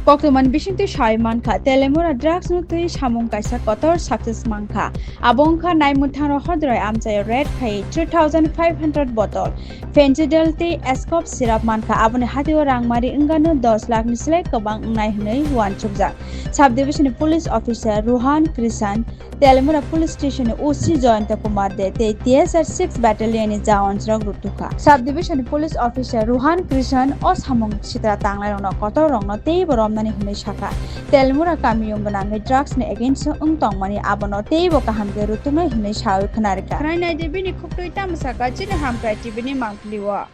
Pokemon Bishing Shai Manka, Teliamura drugs no tui Shamung Kaisa Kotor success manka. Abonka Naimwthang Hodra Amsa red pay 3,500 bottle. Fentanyl te escop syrup manka abone hatio rangmari ingano 10 lakh nisle Kwbang nai hnei wan chukjak. Subdivision police officer Ruhan Krishan Teliamura police station OC Joyanta Kumar de te TSR 6 battalion in Jawans Rogrutuka. Subdivision police officer Ruhan Krishan o Samung Sitra Tanglai rongno kotor rongno te boromnani hnei shaka. Teliamura kamiyong ganang drugs ne against tongmani abono te bo kahamke rutungai hnei shawi khnarika. Krai de bini khukto itam saka chine hamkai tibini mangpliwa.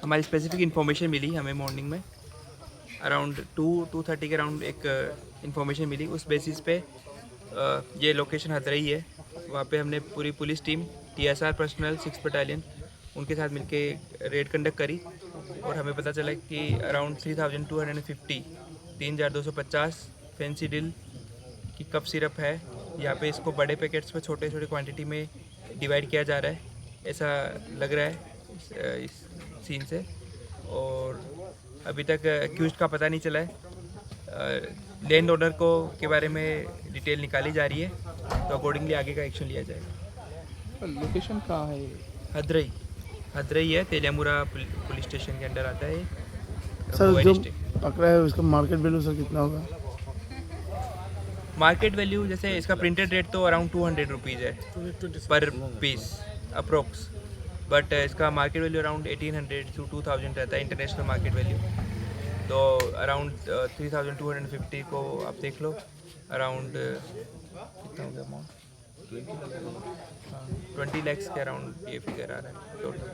हमारी specific information मिली हमें morning में around 2:30 के around एक information मिली। उस basis पे ये location हदरई है। वहाँ पे हमने पूरी police team TSR personal 6 battalion उनके साथ मिलके रेड कंडक्ट करी और हमें पता चला कि अराउंड 3,250 फेंसिडिल की कप सिरप है। यहाँ पे इसको बड़े पैकेट्स में छोटे छोटे क्वांटिटी में डिवाइड किया जा रहा है, ऐसा लग रहा है इस सीन से। और अभी तक एक्यूज्ड का पता नहीं चला है। लैंड ओनर को के बारे में डिटेल निकाली जा रही है, तो अकॉर्डिंगली आगे का एक्शन लिया जाएगा। लोकेशन कहाँ है? हदरई है, तेलियामुरा पुलिस स्टेशन के अंडर आता है। सर जो पकड़ा है उसका मार्केट वैल्यू सर कितना होगा? मार्केट वैल्यू जैसे इसका प्रिंटेड रेट तो अराउंड 200 रुपीज़ है पर पीस अप्रोक्स, बट इसका मार्केट वैल्यू अराउंड 1800 to 2000 रहता है इंटरनेशनल मार्केट वैल्यू। तो अराउंड 3250 को आप देख लो, अराउंड कितना हो गया अमाउंट 20 lakhs के अराउंड ये फिगर आ रहा है टोटल।